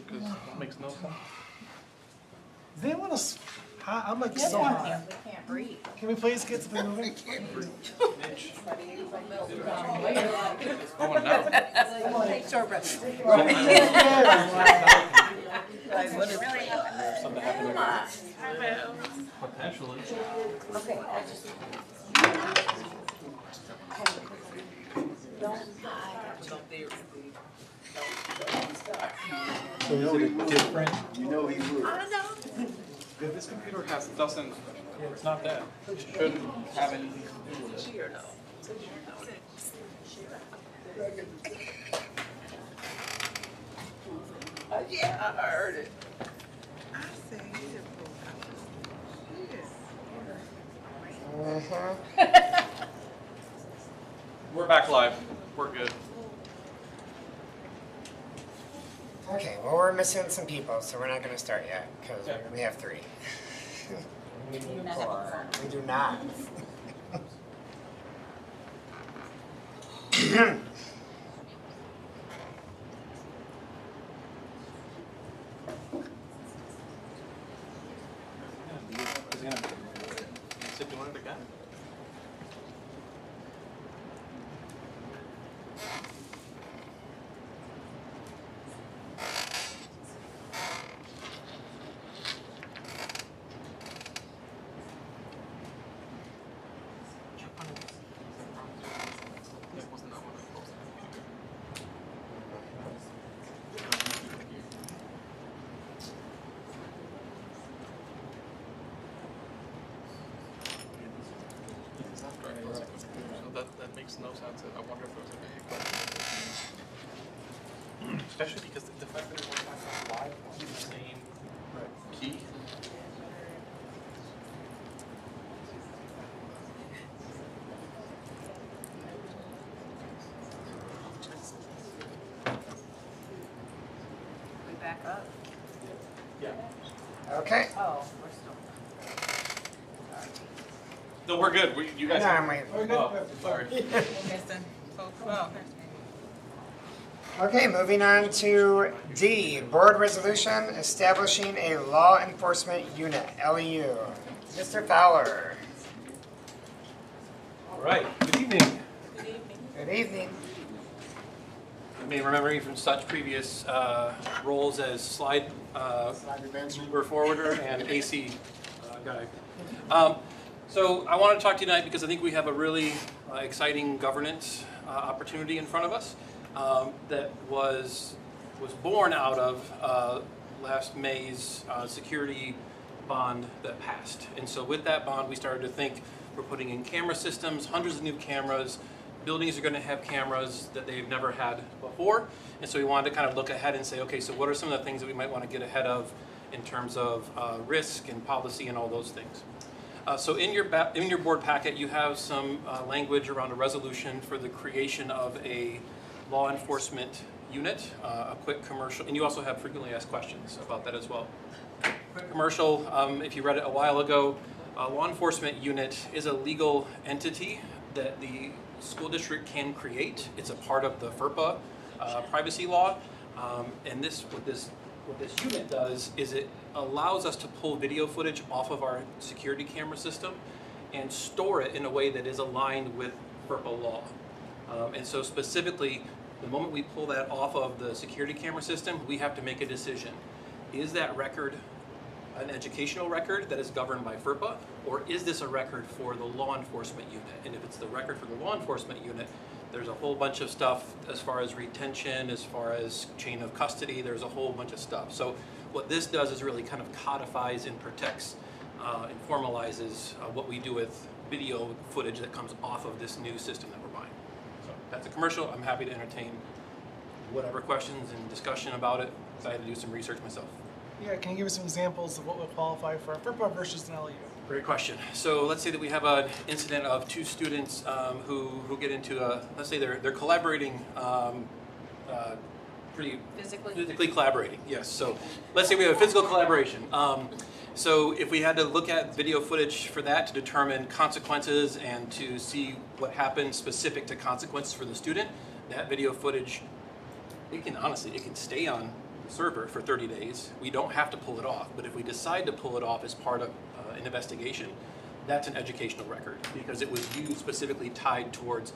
because it makes no sense. Does anyone else? I'm like This so one, hot. we can't breathe. Can we please get something moving? Going down. Take short breath. Something happened. Potentially. Okay, I just. So is it different? I know. If this computer doesn't, it's not that. It shouldn't have anything to do with it. Yeah, I heard it. We're back live. We're good. Okay, well, we're missing some people, so we're not going to start yet, because we only have 3. We need 4. We do not. Sit doing it again? So that makes no sense. I wonder if there was a hiccup. Especially because the fact that it went back live on the same key. We back up. Yeah. Okay. Oh, we're still. No, we're good. You guys. No, I'm waiting. Oh, sorry. Missing folks. Well, Okay, moving on to D, Board Resolution Establishing a Law Enforcement Unit, LEU. Mr. Fowler. All right, good evening. Good evening. You may remember me from such previous roles as slide mover forwarder and AC guy. So I want to talk to you tonight because I think we have a really exciting governance opportunity in front of us that was born out of last May's security bond that passed. And so with that bond, we started to think we're putting in camera systems, hundreds of new cameras. Buildings are going to have cameras that they've never had before. And so we wanted to kind of look ahead and say, okay, so what are some of the things that we might want to get ahead of in terms of risk and policy and all those things. So in your board packet, you have some language around a resolution for the creation of a law enforcement unit, a quick commercial, and you also have frequently asked questions about that as well. Quick commercial, if you read it a while ago, a law enforcement unit is a legal entity that the school district can create. It's a part of the FERPA privacy law, and what this unit does is it allows us to pull video footage off of our security camera system and store it in a way that is aligned with FERPA law. And so specifically, the moment we pull that off of the security camera system, we have to make a decision. Is that record an educational record that is governed by FERPA, or is this a record for the law enforcement unit? And if it's the record for the law enforcement unit, there's a whole bunch of stuff as far as retention, as far as chain of custody, there's a whole bunch of stuff. So what this does is really kind of codifies and protects and formalizes what we do with video footage that comes off of this new system that we're buying. So that's a commercial. I'm happy to entertain whatever questions and discussion about it. I had to do some research myself. Yeah, can you give us some examples of what would qualify for a FERPA versus an LEU? Great question. So let's say that we have an incident of two students who get into a, let's say they're collaborating, pretty physically collaborating. Yes. So let's say we have a physical collaboration. So if we had to look at video footage for that to determine consequences and to see what happened specific to consequences for the student, that video footage, it can stay on server for 30 days, we don't have to pull it off. But if we decide to pull it off as part of an investigation, that's an educational record because it was used specifically tied towards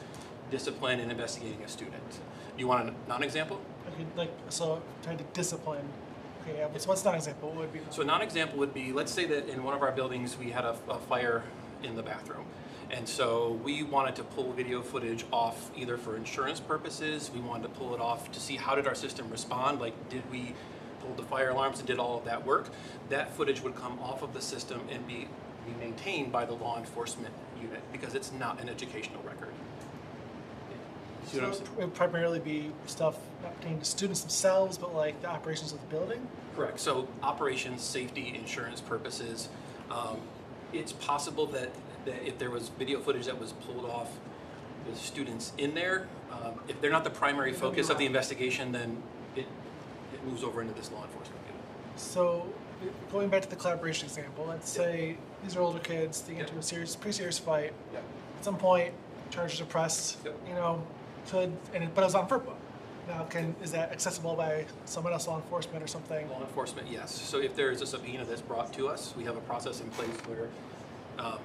discipline and investigating a student. You want a non-example? Okay, like, so trying to discipline. Okay, yeah, so what's not an example? What would be? So a non-example would be, let's say that in one of our buildings we had a fire in the bathroom. And so we wanted to pull video footage off either for insurance purposes, we wanted to pull it off to see how did our system respond, like did we pull the fire alarms and did all of that work. That footage would come off of the system and be maintained by the law enforcement unit because it's not an educational record. See what I'm saying? It would primarily be stuff not pertaining to students themselves, but like the operations of the building? Correct. So operations, safety, insurance purposes. It's possible that if there was video footage that was pulled off with students in there, if they're not the primary focus of the investigation, then it moves over into this law enforcement unit. So going back to the collaboration example, let's say these are older kids, they get into a pretty serious fight. Yep. At some point, charges are pressed, Yep. you know, but it was on FERPA. Now, is that accessible by someone else, law enforcement or something? Law enforcement, yes. So if there is a subpoena that's brought to us, we have a process in place where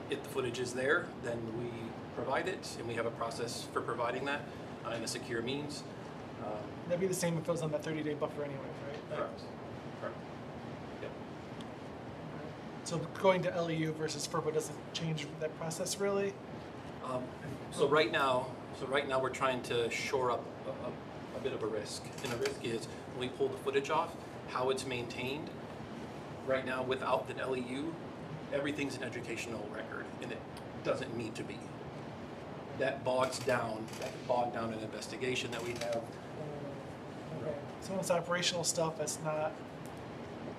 if the footage is there, then we provide it, and we have a process for providing that in a secure means. That'd be the same if it was on that 30-day buffer anyway, right? Correct. Correct. Yep. So going to LEU versus FERPA doesn't change that process really? So right now we're trying to shore up a bit of a risk. And the risk is when we pull the footage off, how it's maintained. Right now, without the LEU, everything's an educational record, and it doesn't need to be. That bogs down an investigation that we have. Okay. So when it's operational stuff that's not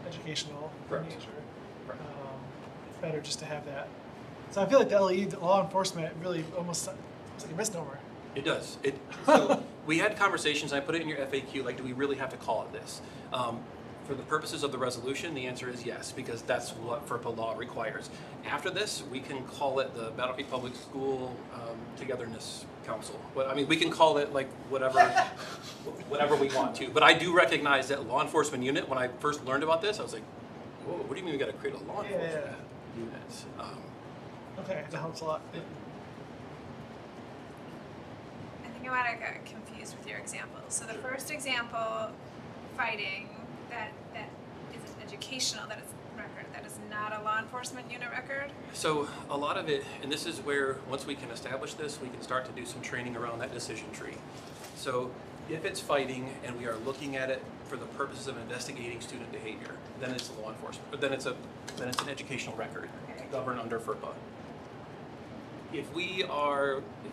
educational in Correct. nature, Correct. it's better just to have that. So I feel like the LEU, the law enforcement, really almost it's like a misnomer. It does. So we had conversations, I put it in your FAQ, like, do we really have to call it this? For the purposes of the resolution, the answer is yes, because that's what FERPA law requires. After this, we can call it the Battlefield Public School Togetherness Council. I mean, we can call it like whatever we want to. But I do recognize that law enforcement unit, when I first learned about this, I was like, whoa, what do you mean we got to create a law enforcement unit? Okay, that helps a lot. I think I might have got confused with your example. So the first example, fighting, that is an educational, that is record, that is not a law enforcement unit record? So a lot of it, and this is where, once we can establish this, we can start to do some training around that decision tree. So if it's fighting and we are looking at it for the purposes of investigating student behavior, then it's law enforcement, but then it's an educational record governed under FERPA. If we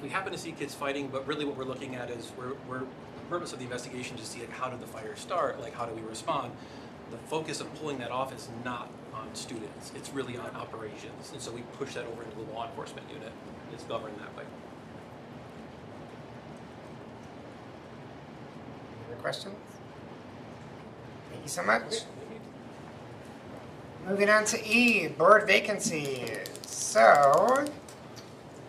happen to see kids fighting, but really what we're looking at is the purpose of the investigation is to see like how did the fire start, like how do we respond. The focus of pulling that off is not on students, it's really on operations. And so we push that over into the law enforcement unit. It's governed that way. Other questions? Thank you so much. Moving on to E, board vacancies. So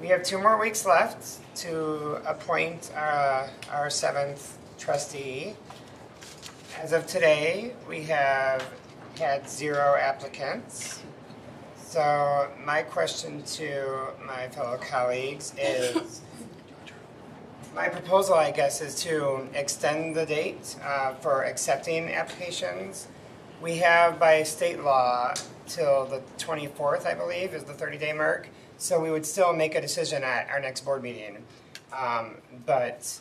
we have 2 more weeks left to appoint our 7th trustee. As of today, we have had 0 applicants. So my question to my fellow colleagues is, my proposal, I guess, is to extend the date for accepting applications. We have, by state law, till the 24th, I believe, is the 30-day mark. So we would still make a decision at our next board meeting. But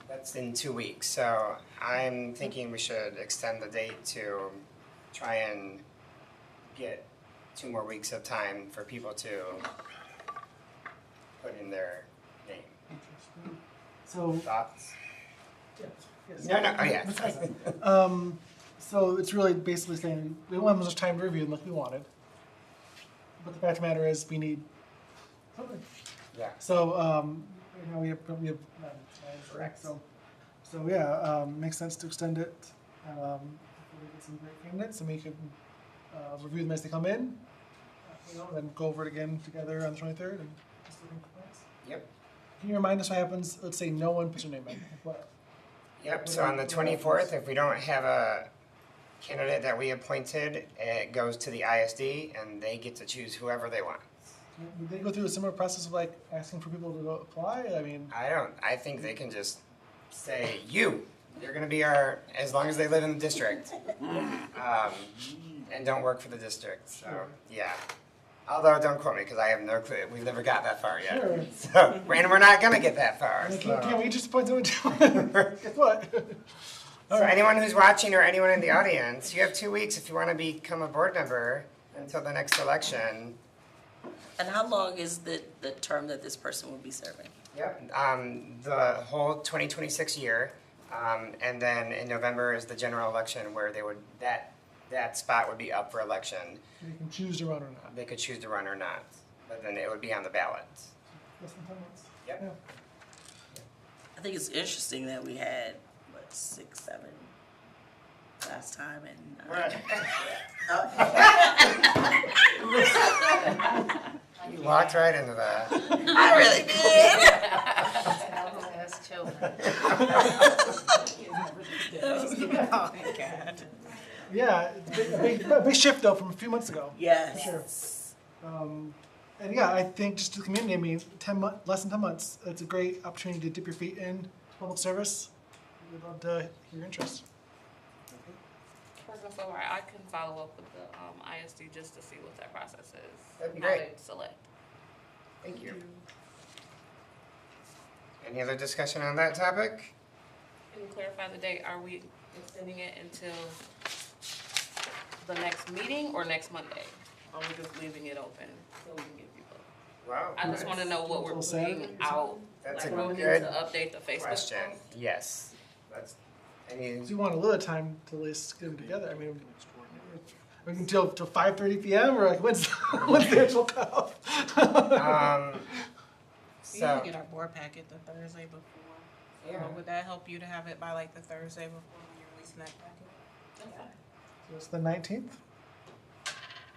that's in 2 weeks. So I'm thinking we should extend the date to try and get 2 more weeks of time for people to put in their name. So Thoughts? yes. No, oh yeah. So it's really basically saying we don't have as much time to review them like we wanted. But the fact of the matter is we need something. Yeah. So we have Correct. So yeah, makes sense to extend it. Hopefully we get some great candidates and we can review them as they come in. Then go over it again together on the 23rd and just looking for plans. Yep. Can you remind us what happens? Let's say no one puts their name in. Like what? Yep, so on the 24th, if we don't have a candidate that we appointed, it goes to the ISD and they get to choose whoever they want. Would they go through a similar process of like asking for people to go apply? I mean, I think they can just say, you're gonna be our, as long as they live in the district. And don't work for the district, so, yeah. Although, don't quote me, because I have no clue, we've never got that far yet. Sure. So, and we're not gonna get that far, like, so. can't we just appoint someone to guess what? So anyone who's watching or anyone in the audience, you have 2 weeks if you wanna become a board member until the next election. And how long is the term that this person will be serving? Yep. The whole 2026 year, and then in November is the general election where they would, that spot would be up for election. You can choose to run or not. They could choose to run or not, but then it would be on the ballot. Less than 10 months. Yep. Yeah. I think it's interesting that we had, 6, 7 last time, and You walked right into that. I really did. As children. Oh, my God. Yeah, big shift though from a few months ago. Yes. For sure. And yeah, I think just to the community, I mean, less than 10 months, it's a great opportunity to dip your feet in public service. We'd love to hear your interest. Person so I can follow up with the ISD just to see what that process is. That'd be How great. they select. Thank you. Any other discussion on that topic? Can you clarify the date? Are we extending it until the next meeting or next Monday? Or are we just leaving it open so we can get people? Wow. I just want to know what we're Until Saturday putting or out. That's Like, a do we need good to update the Facebook question. post? Yes. That's, any, So you want a little time to at least get them together. I mean, we can till 5:30 p.m. or like when's the actual cutoff? We so, can get our board packet the Thursday before. yeah. So would that help you to have it by like the Thursday before when you're releasing that packet? So it's the 19th.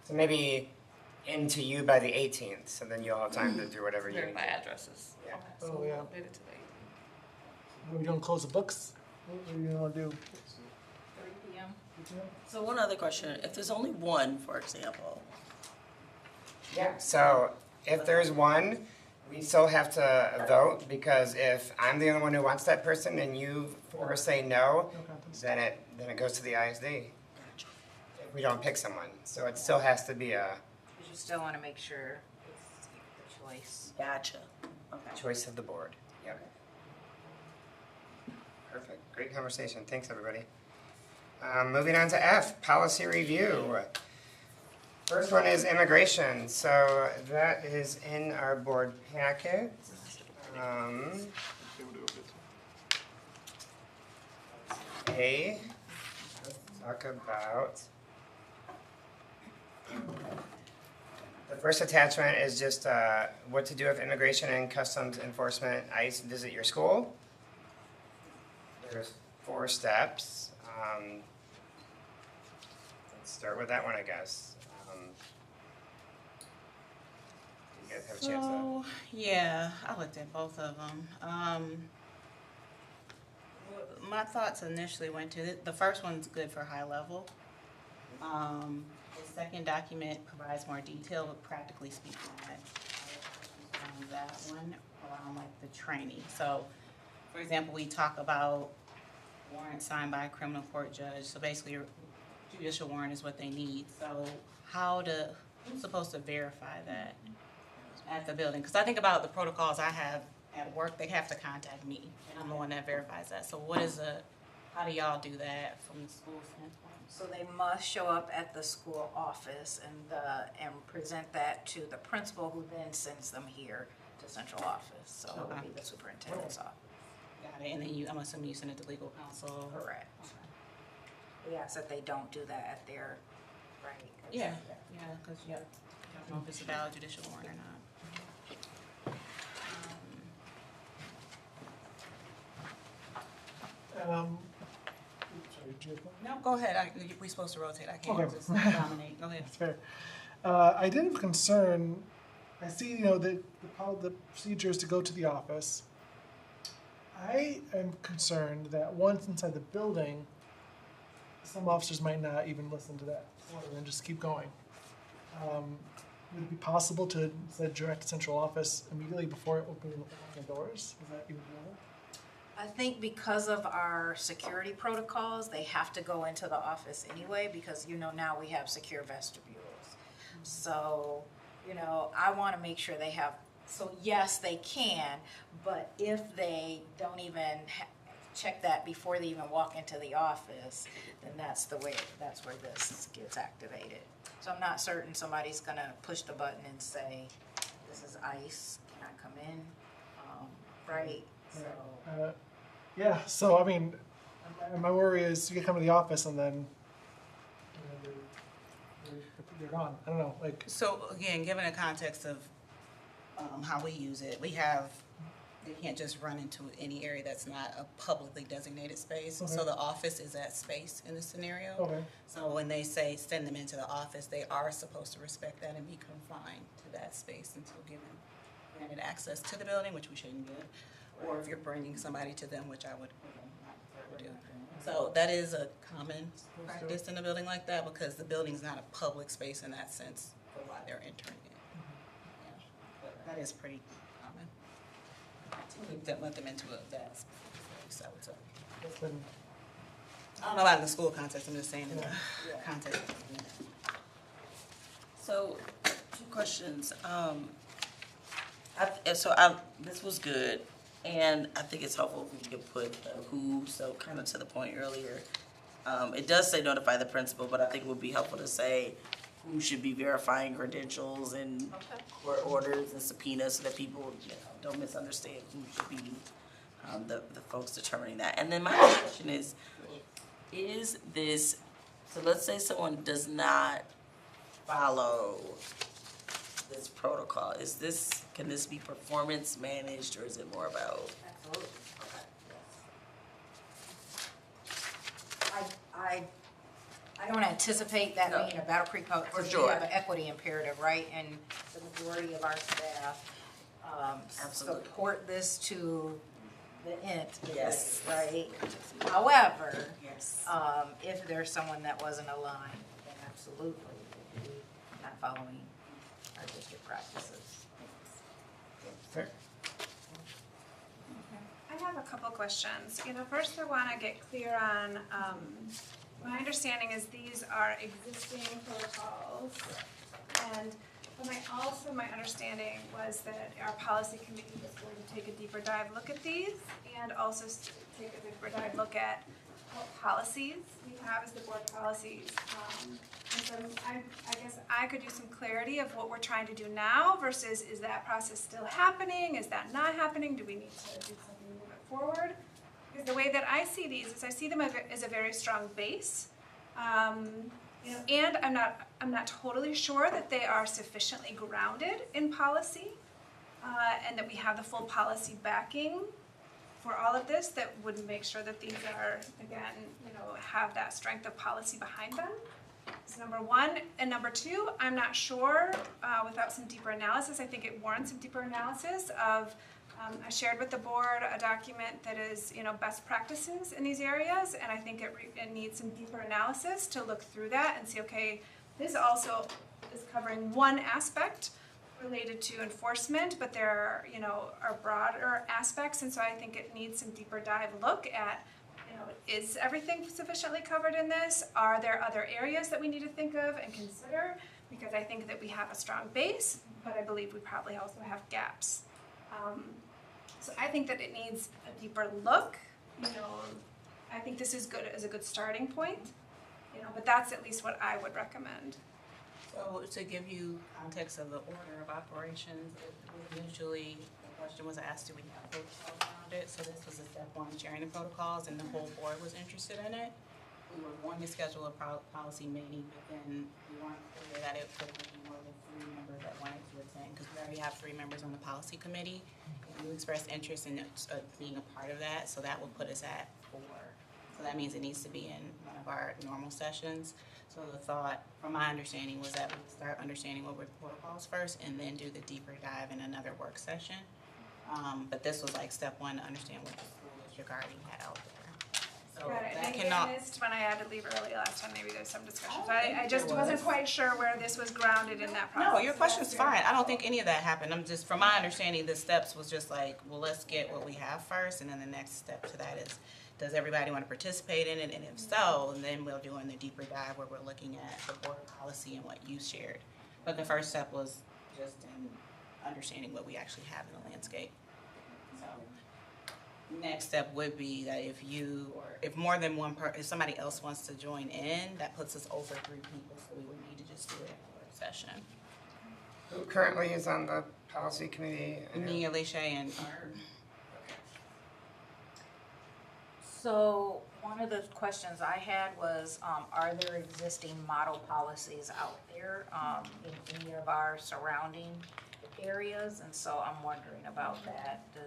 So maybe into you by the 18th, so then you'll have time to do whatever you need. Verify addresses. Yeah. Okay, so Oh, we'll yeah. update it today. Are we gonna close the books? What are you gonna do? 3 p.m. So one other question, if there's only one, for example, Yeah, so if there's one, we still have to vote, because if I'm the only one who wants that person and you four say no, No contest. then it goes to the ISD. If we don't pick someone, so it still has to be a But you still want to make sure it's the choice. gotcha. Okay. choice of the board. Yep. Perfect, great conversation, thanks everybody. Moving on to F, policy review. First one is immigration, so that is in our board packet. A, let's talk about. The first attachment is just what to do if Immigration and Customs Enforcement, ICE, visit your school. There's 4 steps. Let's start with that one, I guess. You guys have a chance to. So, yeah, I looked at both of them. My thoughts initially went to the first one's good for high level. The second document provides more detail, but practically speaking, that one around like the training. So, for example, we talk about warrant signed by a criminal court judge. So basically, your judicial warrant is what they need. So, who's supposed to verify that at the building? Because I think about the protocols I have at work, they have to contact me, and I'm the one that verifies that. So how do y'all do that from the school standpoint? So they must show up at the school office and present that to the principal, who then sends them here to central office. So it would be the superintendent's office. Got it, and then I'm assuming you send it to legal counsel? Correct. We ask that they don't do that at their, right? Yeah, because, I don't know if it's a valid judicial warrant or not. Sorry, did you have one? No, go ahead, we're supposed to rotate, I can't Okay. just dominate, go ahead. That's fair. I did have a concern. I see, the procedure is to go to the office. I am concerned that once inside the building, some officers might not even listen to that order and just keep going. Would it be possible to say direct central office immediately before opening the doors? Is that even doable? I think because of our security protocols, they have to go into the office anyway, because now we have secure vestibules. So, I want to make sure they have, so yes, they can, but if they don't even check that before they even walk into the office, then that's where this gets activated. So I'm not certain somebody's gonna push the button and say, this is ICE, can I come in? Right, so. Yeah, so I mean, my worry is you come to the office and then you're gone. I don't know, like. So again, given the context of how we use it, they can't just run into any area that's not a publicly designated space. Okay. So the office is that space in this scenario. Okay. So when they say send them into the office, they are supposed to respect that and be confined to that space until granted access to the building, which we shouldn't give, or if you're bringing somebody to them, which I would do. So that is a common practice in a building like that, because the building's not a public space in that sense for why they're entering it. Yeah. But that is pretty common. That let them into that space, I would say. It's been, I don't know about in the school context, I'm just saying in the context. So, 2 questions. This was good, and I think it's helpful if we could put who, so kind of to the point earlier. It does say notify the principal, but I think it would be helpful to say who should be verifying credentials and court orders and subpoenas, so that people don't misunderstand who should be the folks determining that. And then my question is this, so let's say someone does not follow this protocol, can this be performance managed, or is it more about? Absolutely. Okay. I don't anticipate that No. being a Battle Creek Public, For because sure. we have an equity imperative, right? And the majority of our staff Absolutely. support this to the nth degree, Yes. right? However, Yes. if there's someone that wasn't aligned, then absolutely, we'd be not following our district practices. fair. I have a couple questions. First I want to get clear on, my understanding is these are existing protocols. And my understanding was that our policy committee was going to take a deeper dive look at these, and also take a deeper dive look at what policies we have as the board policies. And so I guess I could use some clarity of what we're trying to do now versus, is that process still happening? Is that not happening? Do we need to do something to move it forward? Because the way that I see these is I see them as a very strong base. And I'm not totally sure that they are sufficiently grounded in policy, and that we have the full policy backing for all of this that would make sure that these are, again, have that strength of policy behind them. That's number one. And number two, I'm not sure, without some deeper analysis, I think it warrants some deeper analysis of, I shared with the board a document that is, best practices in these areas, and I think it needs some deeper analysis to look through that and see, okay, this also is covering one aspect related to enforcement, but there are broader aspects, and so I think it needs some deeper dive look at, is everything sufficiently covered in this? Are there other areas that we need to think of and consider? Because I think that we have a strong base, but I believe we probably also have gaps. So I think that it needs a deeper look. I think this is good as a good starting point, but that's at least what I would recommend. So to give you context of the order of operations, usually the question was asked, do we have protocols around it? So this was a step one, sharing the protocols, and the whole board was interested in it. We were going to schedule a policy meeting, but then we weren't clear that it could be more than 3 members that wanted to attend, because we already have 3 members on the policy committee. And you expressed interest in being a part of that, so that will put us at 4. So that means it needs to be in one of our normal sessions. So the thought, from my understanding, was that we start understanding what were protocols first, and then do the deeper dive in another work session. But this was like step one, to understand what the school district already had out there. So Got it. that Maybe cannot. I missed when I had to leave early last time, maybe there's some discussion. So think I just there wasn't was. quite sure where this was grounded in that process. No, your question's fine. I don't think any of that happened. I'm just, from my understanding, the steps was just like, well, let's get what we have first, and then the next step to that is, does everybody want to participate in it? And if so, then we'll do in the deeper dive where we're looking at the board policy and what you shared. But the first step was just in understanding what we actually have in the landscape. So, next step would be that if you, or if more than one if somebody else wants to join in, that puts us over 3 people, so we would need to just do it in a work session. Who currently is on the policy committee? Me, Alicia, and So one of the questions I had was, are there existing model policies out there in any of our surrounding areas? And so I'm wondering about that. I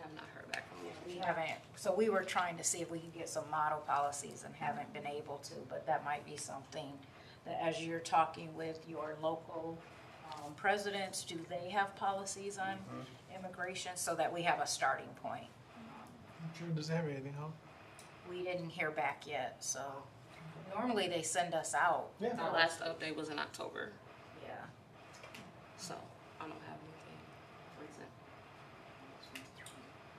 have not heard back from you. We haven't, so we were trying to see if we could get some model policies and haven't been able to, but that might be something that as you're talking with your local presidents, do they have policies on immigration so that we have a starting point? I'm sure it doesn't have anything, huh? We didn't hear back yet, so normally they send us out. Yeah. Our last update was in October, Yeah. so I don't have anything recent.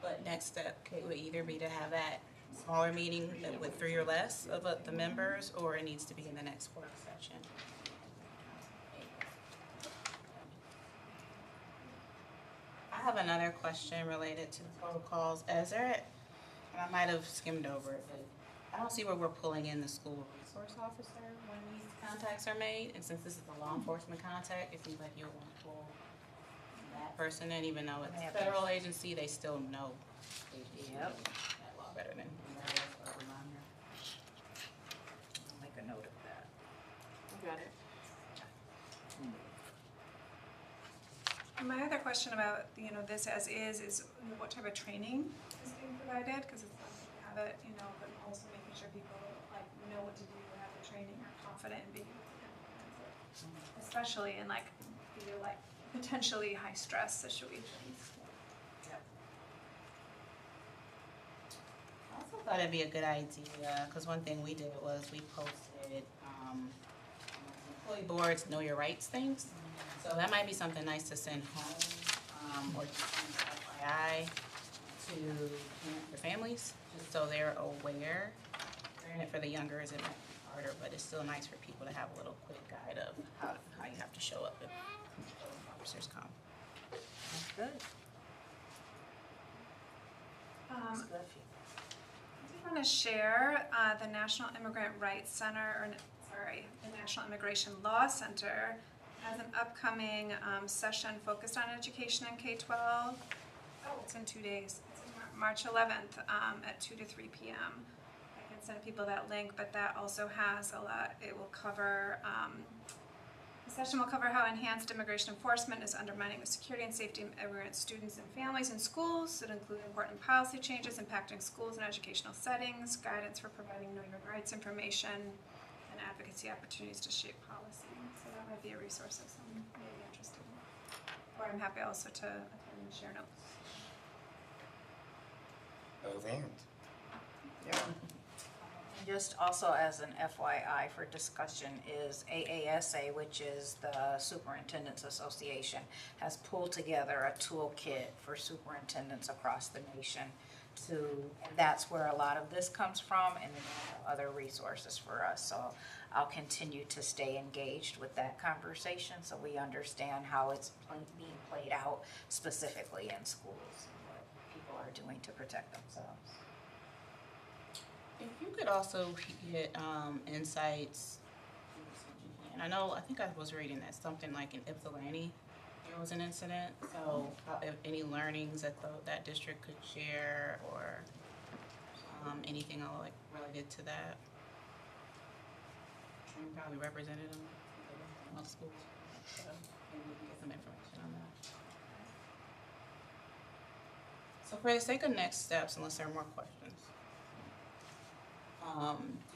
but next step would either be to have that smaller meeting with 3 or less of the members, or it needs to be in the next work session. I have another question related to the protocols. Is there, and I might have skimmed over it, but I don't see where we're pulling in the school resource officer when these contacts are made. And since this is a law enforcement contact, it seems like you would want to pull that person in, even though it's a federal agency, they still know Yep. that law better than anybody else. I'll remind her. I'll make a note of that. You got it. And my other question about, this as is what type of training is being provided? Because it's nice to have it, but also making sure people know what to do, have the training, are confident in being able to implement it. Especially in potentially high stress situations. I also thought it'd be a good idea, because one thing we did was we posted employee boards, know your rights things. So that might be something nice to send home, or just FYI to the families, just so they're aware. Learning it for the younger is it might be harder, but it's still nice for people to have a little quick guide of how you have to show up if officers come. That's good. That's good. I just want to share the National Immigrant Rights Center, the National Immigration Law Center has an upcoming session focused on education in K-12. Oh, it's in 2 days. It's March 11th at 2 to 3 p.m. I can send people that link, but that also has a lot. It will cover, the session will cover how enhanced immigration enforcement is undermining the security and safety of immigrant students and families in schools. It includes important policy changes impacting schools and educational settings, guidance for providing know your rights information, and advocacy opportunities to shape policy. So that might be a resource if someone may be interested in. Or I'm happy also to attend and share notes. Both and. Yeah. And just also as an FYI for discussion is AASA, which is the Superintendent's Association, has pulled together a toolkit for superintendents across the nation and that's where a lot of this comes from, and then other resources for us. So I'll continue to stay engaged with that conversation so we understand how it's being played out specifically in schools and what people are doing to protect themselves. If you could also get insights, and I think I was reading that something like in Ypsilanti, there was an incident, so if any learnings that that district could share, or anything related to that. You probably represented them in most schools, so maybe we can get some information on that. So for the sake of next steps, unless there are more questions,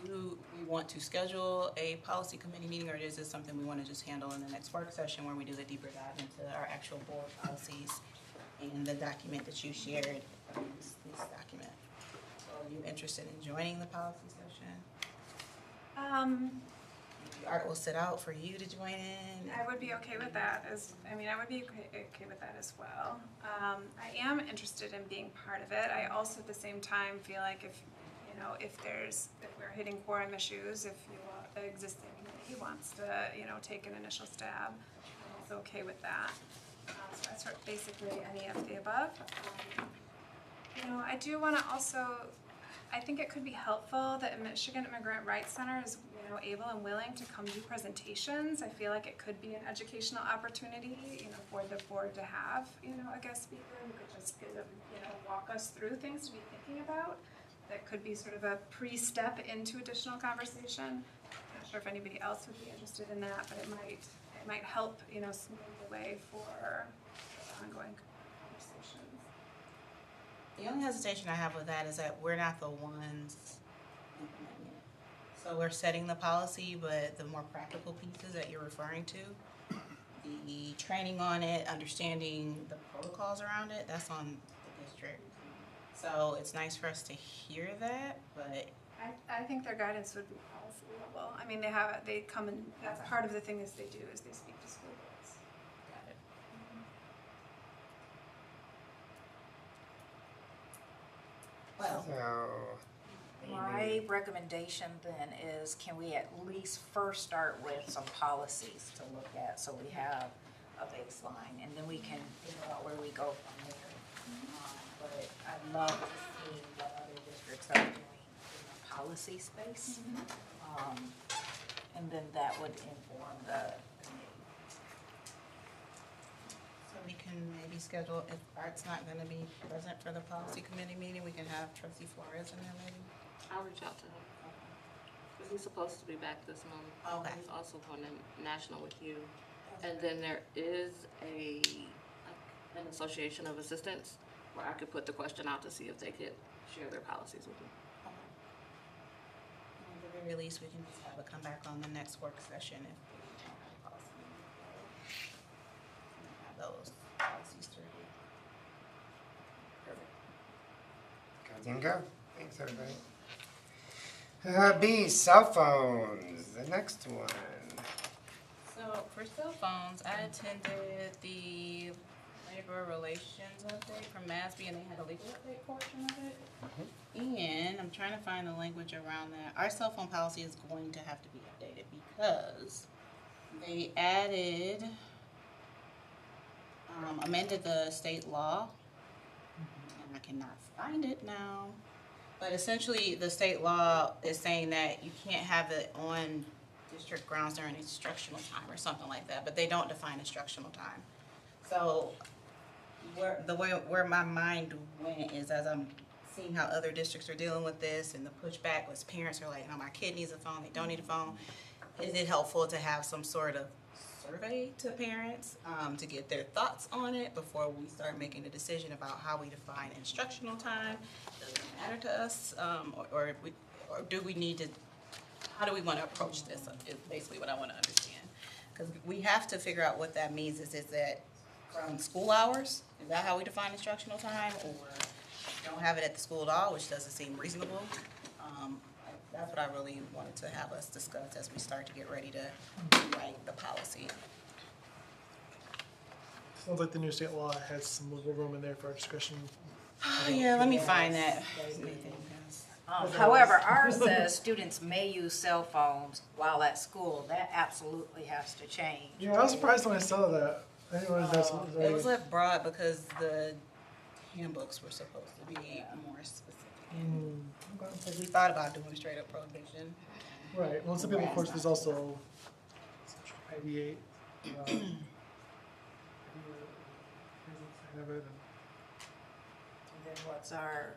do we want to schedule a policy committee meeting, or is this something we want to just handle in the next work session where we do the deeper dive into our actual board policies and the document that you shared, this document? Are you interested in joining the policy session? Art will sit out for you to join in. I would be okay with that I would be okay with that as well. I am interested in being part of it. I also at the same time feel like if we're hitting quorum issues, if the existing committee wants to, take an initial stab, I'm also okay with that. So I sort of basically any of the above. I do want to also, I think it could be helpful that Michigan Immigrant Rights Center is, able and willing to come do presentations. I feel like it could be an educational opportunity, for the board to have, a guest speaker who could just walk us through things to be thinking about. That could be sort of a pre-step into additional conversation. I'm not sure if anybody else would be interested in that, but it might help, smooth the way for ongoing conversations. The only hesitation I have with that is that we're not the ones implementing it. So we're setting the policy, but the more practical pieces that you're referring to, the training on it, understanding the protocols around it, that's on the district. So it's nice for us to hear that, but I think their guidance would be policy level. I mean, they come and that's part of the thing is they speak to school boards. got it. Well, So, My recommendation then is, can we at least first start with some policies to look at, so we have a baseline, and then we can think about where we go from there. But I'd love to see what other districts are doing in the policy space. And then that would inform the committee. so we can maybe schedule, if Art's not gonna be present for the policy committee meeting, we can have Trustee Flores in there maybe? I'll reach out to him. Because he's supposed to be back this month. Okay. He's also going to national with you. And then there is an association of assistants where I could put the question out to see if they could share their policies with me. At the very least, we can just have it come back on the next work session if we don't have a policy meeting. Have those policies through. go, go. Thanks, everybody. B, cell phones, the next one. So for cell phones, I attended the labor relations update from MASB, and they had a legal update portion of it. And I'm trying to find the language around that. Our cell phone policy is going to have to be updated because they added, amended the state law, and I cannot find it now. But essentially, the state law is saying that you can't have it on district grounds during instructional time or something like that, but they don't define instructional time. So where my mind went is as I'm seeing how other districts are dealing with this, and the pushback was parents are like, no, my kid needs a phone, they don't need a phone. Is it helpful to have some sort of survey to parents to get their thoughts on it before we start making a decision about how we define instructional time? Does it matter to us, or do we need to? How do we want to approach this? Is basically what I want to understand, because we have to figure out what that means. Is that from school hours? Is that how we define instructional time, or don't have it at the school at all, which doesn't seem reasonable? That's what I really wanted to have us discuss as we start to get ready to write the policy. Sounds like the new state law has some wiggle room in there for discretion. Yeah, let me find that. However, ours says students may use cell phones while at school. That absolutely has to change. Yeah, I was surprised when I saw that. I didn't realize that's what It was left broad because the handbooks were supposed to be more specific. Because we thought about doing straight up prohibition. Right. Well, some people, of course, there's also IB8. And then what's our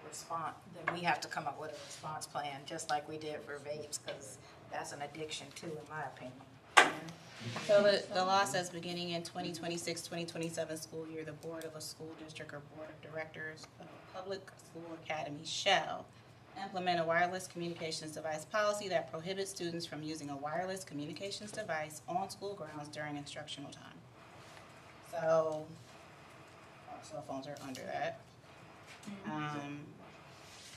response? Then we have to come up with a response plan, just like we did for vapes, because that's an addiction too, in my opinion. So the law says beginning in 2026-2027 school year, the board of a school district or board of directors of a public school academy shall implement a wireless communications device policy that prohibits students from using a wireless communications device on school grounds during instructional time. So our cell phones are under that.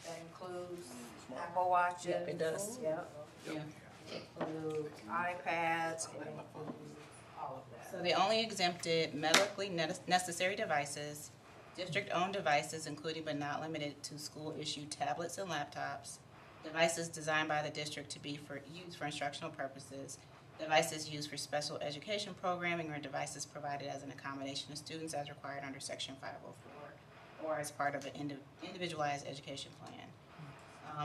That includes Apple Watches. Yep, it does. Yep. Yeah. Includes iPads, it includes all of that. So they only exempted medically necessary devices, district-owned devices, including but not limited to school-issued tablets and laptops, devices designed by the district to be used for instructional purposes, devices used for special education programming, or devices provided as an accommodation to students as required under Section 504, or as part of an individualized education plan.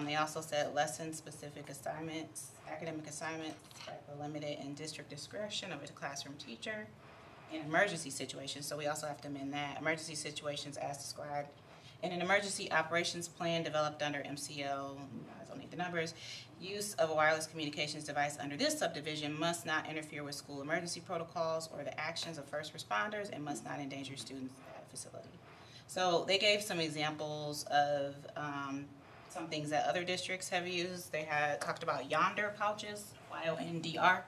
They also said lesson-specific assignments, academic assignments are limited in district discretion of a classroom teacher. In emergency situations, so we also have to amend that. Emergency situations as described in an emergency operations plan developed under MCL, I don't need the numbers, use of a wireless communications device under this subdivision must not interfere with school emergency protocols or the actions of first responders and must not endanger students at a facility. So they gave some examples of some things that other districts have used. They had talked about Yonder pouches, YONDR.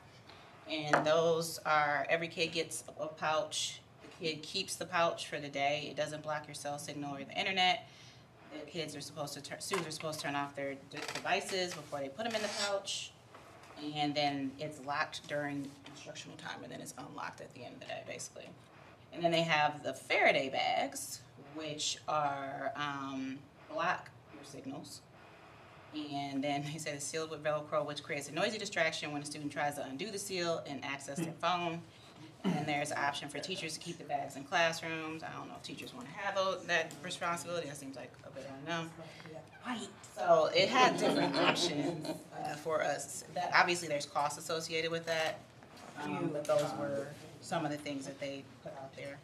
And those are, every kid gets a pouch. The kid keeps the pouch for the day. It doesn't block your cell signal or the internet. The kids are supposed to students are supposed to turn off their devices before they put them in the pouch. And then it's locked during instructional time, and then it's unlocked at the end of the day, basically. And then they have the Faraday bags, which are block your signals. And then he said it's sealed with Velcro, which creates a noisy distraction when a student tries to undo the seal and access their phone. And there's an option for teachers to keep the bags in classrooms. I don't know if teachers want to have that responsibility. That seems like a bit unknown. So it had different options for us. That obviously there's costs associated with that, but those were some of the things that they put out there.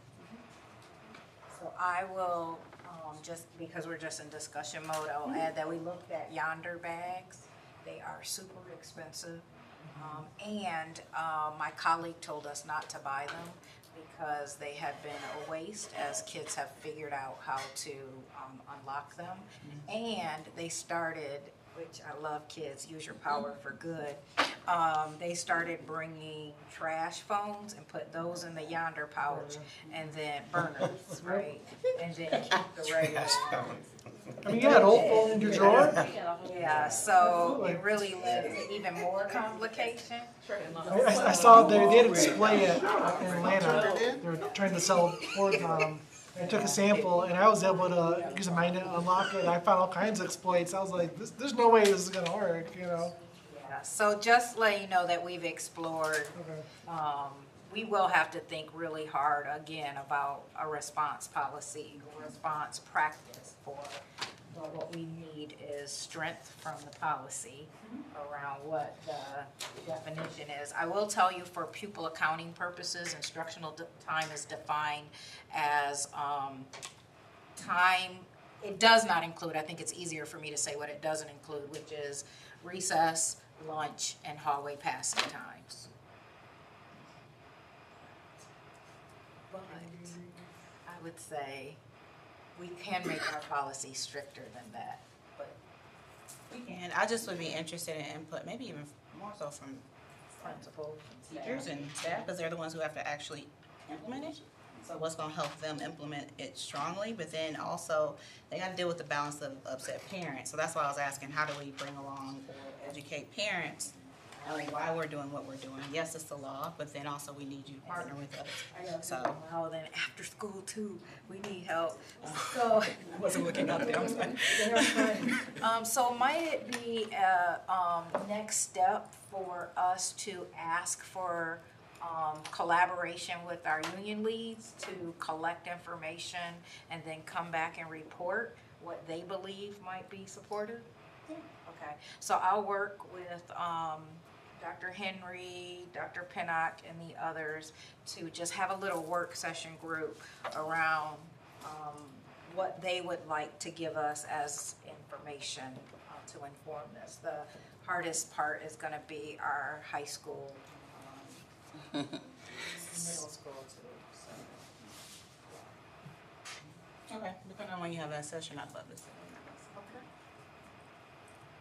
So I will, just because we're just in discussion mode, I'll add that we looked at Yonder bags. They are super expensive. And my colleague told us not to buy them because they have been a waste as kids have figured out how to unlock them. And they started, which I love kids, use your power for good. They started bringing trash phones and put those in the Yonder pouch and then burners, right? And then keep the regular. I mean, yeah, an old phone in your drawer. Yeah, so it really led to even more complication. I saw they had a display in Atlanta. They were trying to sell boards on them. I took a sample and I was able to use a magnet to unlock it. I found all kinds of exploits. I was like, there's no way this is gonna work, you know? Yeah, so just let you know that we've explored, we will have to think really hard again about a response policy, a response practice for, but what we need is strength from the policy around what the definition is. I will tell you for pupil accounting purposes, instructional time is defined as time, it does not include, I think it's easier for me to say what it doesn't include, which is recess, lunch, and hallway passing times. But I would say we can make our policy stricter than that, but. We can. I just would be interested in input, maybe even more so from principals, teachers, and staff, because they're the ones who have to actually implement it. So what's going to help them implement it strongly, but then also they got to deal with the balance of upset parents. So that's why I was asking, how do we bring along or educate parents why we're doing what we're doing? Yes, it's the law, but then also we need you to partner with us. So Well, then after school too, we need help. So I wasn't looking up there. I'm sorry. So might it be a next step for us to ask for collaboration with our union leads to collect information and then come back and report what they believe might be supportive? Okay, so I'll work with Dr. Henry, Dr. Pinnock, and the others to just have a little work session group around what they would like to give us as information to inform this. The hardest part is going to be our high school, middle school too. So. Okay, depending on when you have that session, I'd love to see. Okay.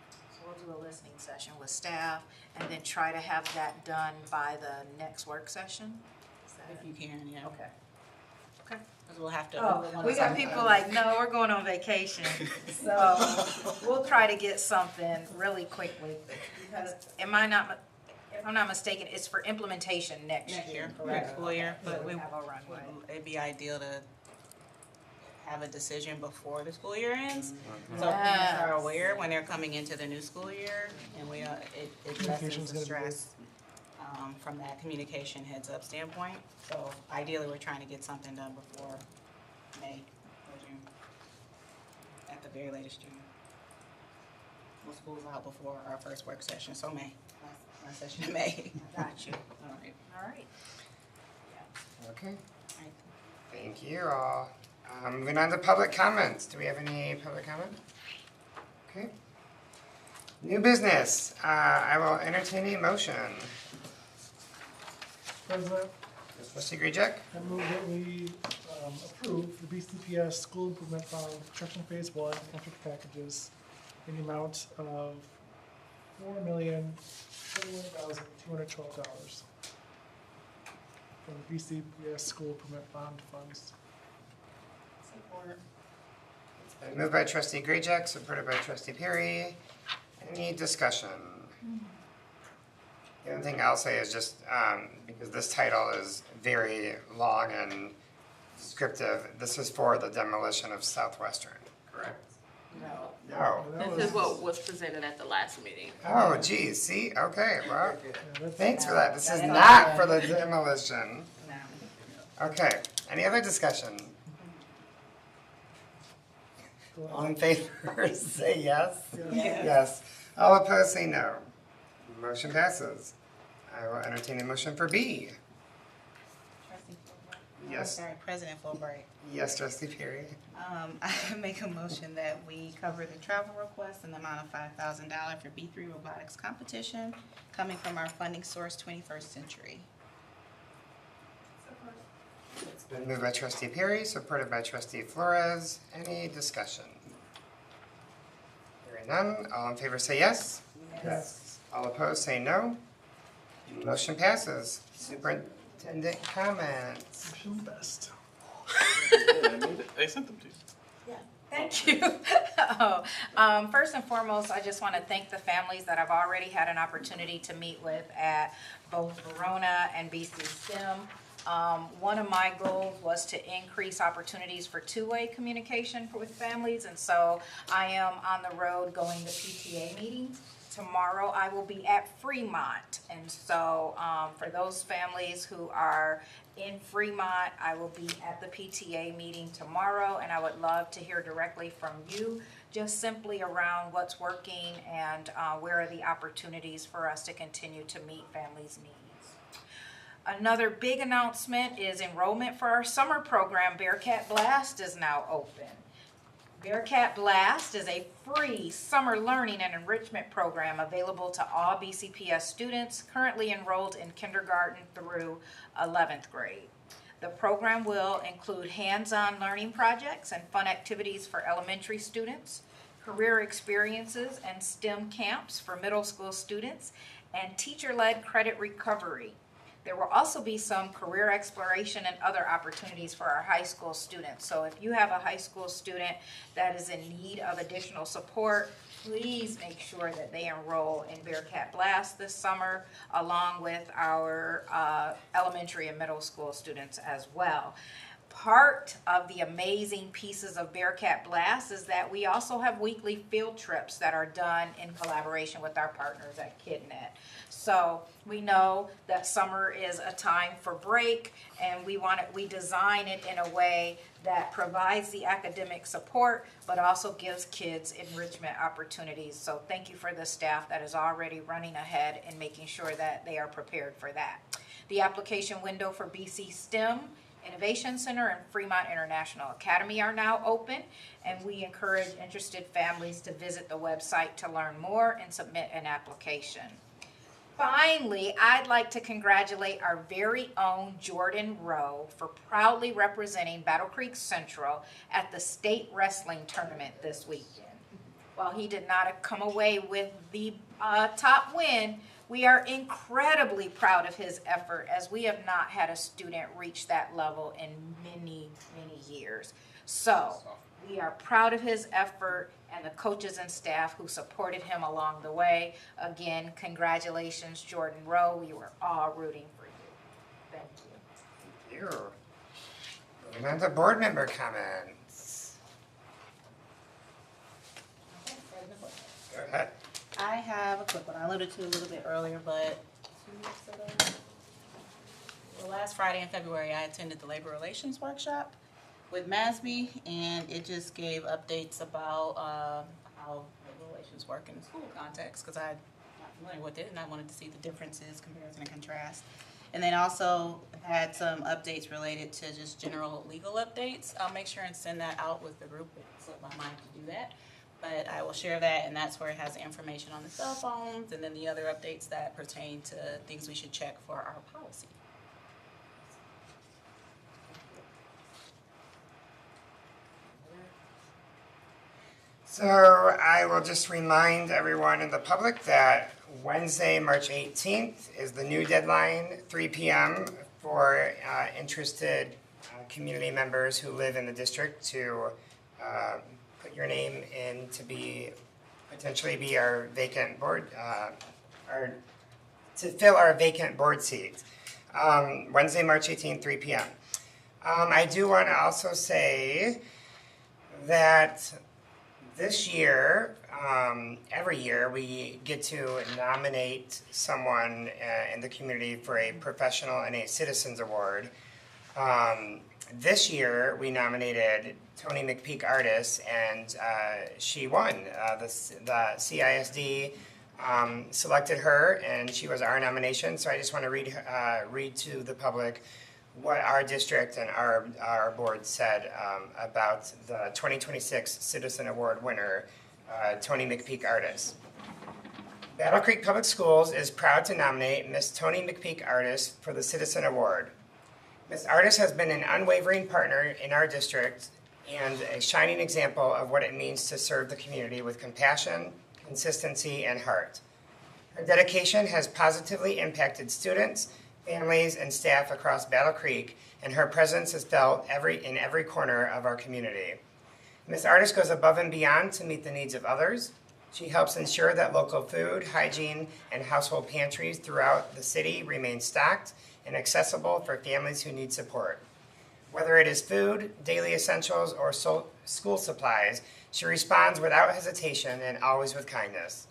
So we'll do a listening session with staff and then try to have that done by the next work session? Is that If you can, yeah. Okay. Okay. Because we'll have to. Oh, we got people like, no, we're going on vacation. So we'll try to get something really quickly. Because if I'm not mistaken, it's for implementation next year, correct? Next school year, but we, have a runway. it'd be ideal to have a decision before the school year ends. So parents Yes. are aware when they're coming into the new school year, and it lessens Communication's the gonna be stress from that communication heads up standpoint. So ideally, we're trying to get something done before May or June, at the very latest June. Well, school's out before our first work session, so May, last session in May. Got you. All right. All right. Okay, All right. thank you all. Moving on to public comments. Do we have any public comment? Okay. New business. I will entertain a motion. President, Trustee Grejek? I move that we approve the BCPS School Improvement Fund Construction Phase 1 entry packages in the amount of $4,021,212 from the BCPS School Improvement Fund funds. Moved by Trustee Grejek, supported by Trustee Perry. Any discussion? The only thing I'll say is just, because this title is very long and descriptive, this is for the demolition of Southwestern, correct? No. No. This is what was presented at the last meeting. Oh, geez, see, okay, well, That's- thanks for that. This is not for the demolition. Now, Okay, any other discussion? All in favor, say yes. Yes. All opposed, say no. Motion passes. I will entertain a motion for B. Trustee Fulbright? Yes. Sorry, President Fulbright. Yes, Trustee Perry. I make a motion that we cover the travel request in the amount of $5,000 for B3 robotics competition coming from our funding source, 21st Century. It's been moved by Trustee Perry, supported by Trustee Flores. Any discussion? Hearing none, all in favor say yes. Yes. All opposed say no. Motion passes. Superintendent comments. Wish him the best. I sent them to you. Thank you. First and foremost, I just want to thank the families that I've already had an opportunity to meet with at both Verona and BC STEM. One of my goals was to increase opportunities for two-way communication with families, and so I am on the road going to PTA meetings. Tomorrow I will be at Fremont, and so for those families who are in Fremont, I will be at the PTA meeting tomorrow, and I would love to hear directly from you, just simply around what's working and where are the opportunities for us to continue to meet families' needs. Another big announcement is enrollment for our summer program, Bearcat Blast, is now open. Bearcat Blast is a free summer learning and enrichment program available to all BCPS students currently enrolled in kindergarten through 11th grade. The program will include hands-on learning projects and fun activities for elementary students, career experiences and STEM camps for middle school students, and teacher-led credit recovery. There will also be some career exploration and other opportunities for our high school students. So if you have a high school student that is in need of additional support, please make sure that they enroll in Bearcat Blast this summer, along with our elementary and middle school students as well. Part of the amazing pieces of Bearcat Blast is that we also have weekly field trips that are done in collaboration with our partners at KidNet. So we know that summer is a time for break, and we design it in a way that provides the academic support, but also gives kids enrichment opportunities. So thank you for the staff that is already running ahead and making sure that they are prepared for that. The application window for BC STEM Innovation Center and Fremont International Academy are now open, and we encourage interested families to visit the website to learn more and submit an application. Finally, I'd like to congratulate our very own Jordan Rowe for proudly representing Battle Creek Central at the state wrestling tournament this weekend. While he did not come away with the top win, We are incredibly proud of his effort, as we have not had a student reach that level in many, many years. So we are proud of his effort and the coaches and staff who supported him along the way. Again, congratulations, Jordan Rowe. We were all rooting for you. Thank you. Thank you. Moving on to board member comments. Go ahead. I have a quick one. I alluded to it a little bit earlier, but 2 weeks ago, well, last Friday in February, I attended the Labor Relations Workshop with MASB, and it just gave updates about how labor relations work in the school context, because I'm not familiar with it, and I wanted to see the differences, comparison, and contrast. And then also had some updates related to just general legal updates. I'll make sure and send that out with the group. It slipped my mind to do that. But I will share that, and that's where it has information on the cell phones, and then the other updates that pertain to things we should check for our policy. So I will just remind everyone in the public that Wednesday, March 18th is the new deadline, 3 p.m. for interested community members who live in the district to put your name in to potentially be our vacant board, or to fill our vacant board seat. Wednesday, March 18th, 3 p.m. I do want to also say that this year, every year, we get to nominate someone in the community for a professional and a citizens award. This year, we nominated Toni McPeak Artis, and she won. The CISD selected her, and she was our nomination. So I just want to read to the public what our district and our board said about the 2026 Citizen Award winner, Toni McPeak Artis. Battle Creek Public Schools is proud to nominate Miss Toni McPeak Artis for the Citizen Award. Ms. Artis has been an unwavering partner in our district and a shining example of what it means to serve the community with compassion, consistency, and heart. Her dedication has positively impacted students, families, and staff across Battle Creek, and her presence is felt in every corner of our community. Ms. Artis goes above and beyond to meet the needs of others. She helps ensure that local food, hygiene, and household pantries throughout the city remain stocked and accessible for families who need support. Whether it is food, daily essentials, or school supplies, she responds without hesitation and always with kindness.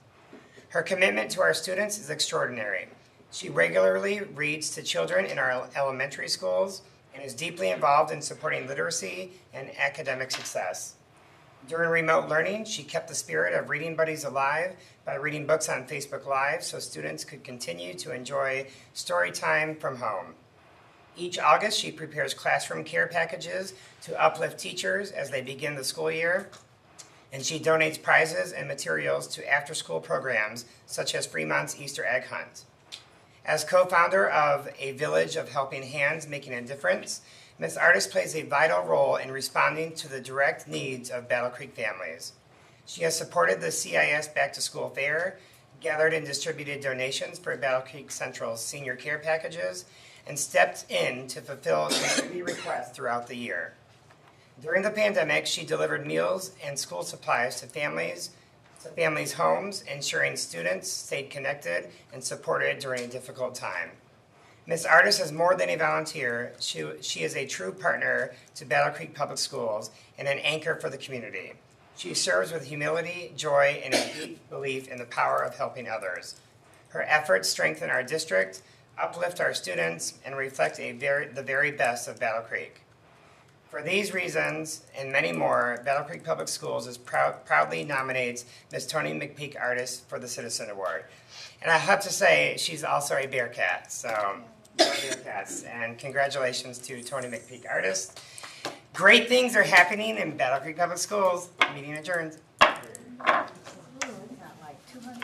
Her commitment to our students is extraordinary. She regularly reads to children in our elementary schools and is deeply involved in supporting literacy and academic success. During remote learning, she kept the spirit of Reading Buddies alive by reading books on Facebook Live so students could continue to enjoy story time from home. Each August, she prepares classroom care packages to uplift teachers as they begin the school year, and she donates prizes and materials to after-school programs such as Fremont's Easter Egg Hunt. As co-founder of A Village of Helping Hands Making a Difference, Ms. Artis plays a vital role in responding to the direct needs of Battle Creek families. She has supported the CIS Back to School Fair, gathered and distributed donations for Battle Creek Central's senior care packages, and stepped in to fulfill community requests throughout the year. During the pandemic, she delivered meals and school supplies to families' homes, ensuring students stayed connected and supported during a difficult time. Ms. Artis is more than a volunteer. She is a true partner to Battle Creek Public Schools and an anchor for the community. She serves with humility, joy, and a deep belief in the power of helping others. Her efforts strengthen our district, uplift our students, and reflect the very best of Battle Creek. For these reasons and many more, Battle Creek Public Schools proudly nominates Ms. Toni McPeak Artis for the Citizen Award. And I have to say, she's also a Bearcat, so Bearcats. And congratulations to Toni McPeak Artis. Great things are happening in Battle Creek Public Schools. Meeting adjourned. Ooh, we got like 200